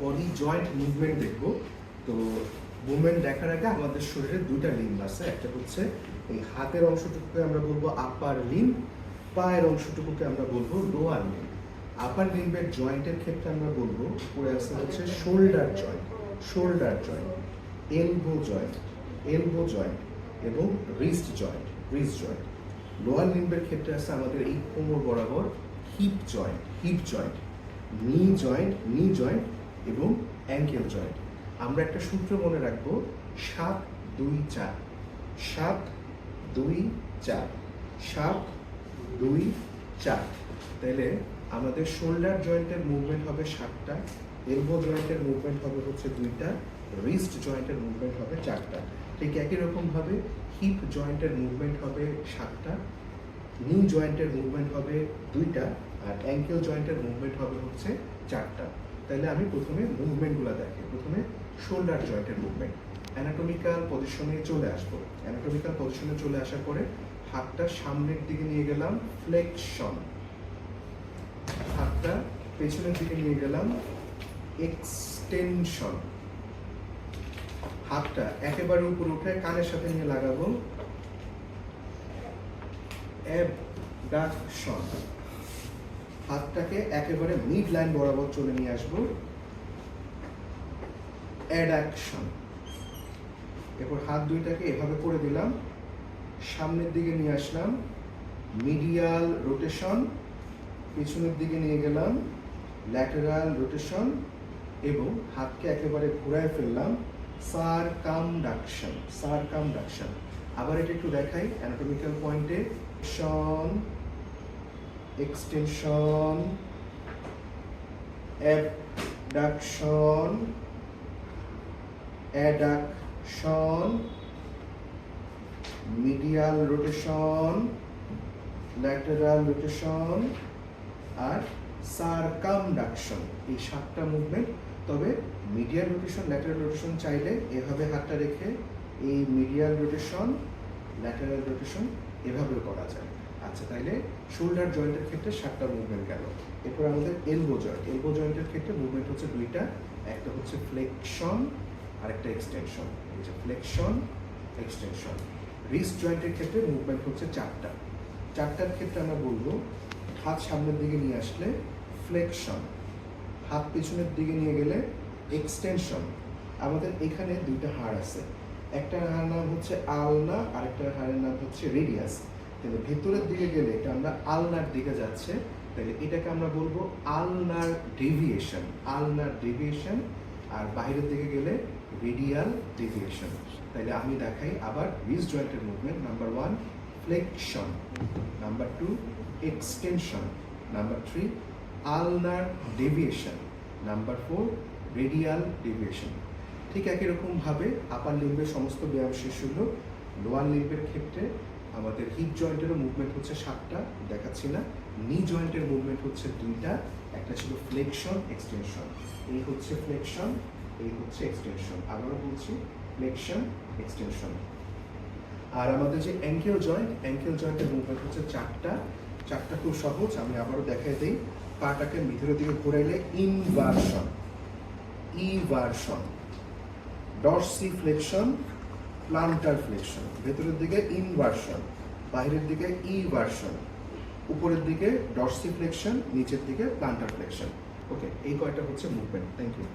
Body joint movement দেখব। তো movement দেখার আগে আমাদের শরীরে দুইটা লিম্ব আছে, একটা হচ্ছে এই হাতের অংশটুকুকে আমরা বলবো আপার লিম্ব, পায়ের অংশটুকুকে আমরা বলবো লোয়ার লিম্ব। আপার লিম্বের জয়েন্টের ক্ষেত্রে আমরা বলবো পড়ে আসতে হচ্ছে shoulder joint, shoulder joint, elbow joint এবং wrist joint, wrist joint. Lower লিম্বের ক্ষেত্রে আছে আমাদের এই কোমর বরাবর হিপ জয়েন্ট, নি জয়েন্ট এবং অ্যাঙ্কেল জয়েন্ট। আমরা একটা সূত্র মনে রাখবো 7-2-4, 7-2-4, 7-2-4। তাহলে আমাদের শোল্ডার জয়েন্টের মুভমেন্ট হবে 7টা, এলবো জয়েন্টের মুভমেন্ট হবে হচ্ছে 2টা, রিস্ট জয়েন্টের মুভমেন্ট হবে 4টা। ঠিক একই রকমভাবে হিপ জয়েন্টের মুভমেন্ট হবে 7টা, নি জয়েন্টের মুভমেন্ট হবে 2টা, আর অ্যাঙ্কেল জয়েন্টের মুভমেন্ট হবে হচ্ছে 4টা। তাহলে আমি প্রথমে মুভমেন্টগুলো দেখি। প্রথমে শোল্ডার জয়েন্টের মুভমেন্ট। অ্যানাটমিক্যাল পজিশনে চলে আসবো। অ্যানাটমিক্যাল পজিশনে চলে আসার পরে হাতটা সামনের দিকে নিয়ে গেলাম, ফ্লেকশন। হাতটা পেছনের দিকে নিয়ে গেলাম, এক্সটেনশন। হাতটা একেবারে উপরে উঠে কানের সাথে নিয়ে লাগাবো, অ্যাবডাকশন। হাতটাকে একেবারে মিড লাইন বরাবর চলে নিয়ে আসবো, অ্যাডাকশন। এরপর হাত দুইটাকে এভাবে করে দিলাম, সামনের দিকে নিয়ে আসলাম, মিডিয়াল রোটেশন। পিছনের দিকে নিয়ে গেলাম, ল্যাটেরাল রোটেশন। এবং হাতকে একেবারে ঘুরায় ফেললাম, সারকামডাকশন, সারকামডাকশন। আবার এটা একটু দেখাই অ্যানাটমিক্যাল পয়েন্টে, শন, extension, abduction, adduction, medial rotation, lateral rotation আর সারকামডাকশন। এই 7টা মুভমেন্ট। তবে মিডিয়াল রোটেশন, ল্যাটেরাল রোটেশন চাইলে এভাবে হাতটা রেখে এই মিডিয়াল রোটেশন, ল্যাটেরাল রোটেশন এভাবেও করা যায়। আচ্ছা, তাইলে শোল্ডার জয়েন্টের ক্ষেত্রে 7টা মুভমেন্ট গেল। এরপর আমাদের এলবো জয়েন্ট। এলবো জয়েন্টের ক্ষেত্রে মুভমেন্ট হচ্ছে 2টা, একটা হচ্ছে ফ্লেকশন আর একটা এক্সটেনশন। এই যে ফ্লেকশন, এক্সটেনশন। রিস্ট জয়েন্টের ক্ষেত্রে মুভমেন্ট হচ্ছে 4টা। 4টার ক্ষেত্রে আমরা বলবো হাত সামনের দিকে নিয়ে আসলে ফ্লেকশন, হাত পিছনের দিকে নিয়ে গেলে এক্সটেনশন। আমাদের এখানে 2টা হাড় আছে, একটা হাড়ের নাম হচ্ছে আলনা আর একটা হাড়ের নাম হচ্ছে রেডিয়াস। তাহলে ভেতরের দিকে গেলে এটা আমরা আলনার দিকে যাচ্ছে, তাহলে এটাকে আমরা বলবো আলনার ডেভিয়েশন, আলনার ডেভিয়েশন। আর বাইরের দিকে গেলে রেডিয়াল ডেভিয়েশন। তাহলে আমি দেখাই আবার রিস্ট জয়েন্টের movement. Number 1 flexion, number 2 extension, number 3 ulnar deviation, number 4 radial deviation. ঠিক একই রকমভাবে আপার লিম্বের সমস্ত ব্যায়াম শেষ হলো। লোয়ার লিম্বের ক্ষেত্রে আমাদের হিপ জয়েন্টেরও মুভমেন্ট হচ্ছে 7টা, দেখাচ্ছি না। নি জয়েন্টের মুভমেন্ট হচ্ছে 2টা, একটা ছিল ফ্লেকশন, এক্সটেনশন। এই হচ্ছে ফ্লেকশন, এই হচ্ছে এক্সটেনশন। আবারও বলছি, ফ্লেকশন, এক্সটেনশন। আর আমাদের যে অ্যাঙ্কেল জয়েন্ট, অ্যাঙ্কেল জয়েন্টের মুভমেন্ট হচ্ছে 4টা। 4টা খুব সহজ, আমি আবারও দেখাই দিই। পাটাকে ভিতরের দিকে ঘুরাইলে inversion, eversion, dorsiflexion, plantar flexion. ভেতরের দিকে ইনভার্সন, বাইরের দিকে ইভার্সন, উপরের দিকে ডরসি ফ্লেকশন, নিচের দিকে প্লান্টার ফ্লেকশন। ওকে, এই কয়টা হচ্ছে মুভমেন্ট। Thank you.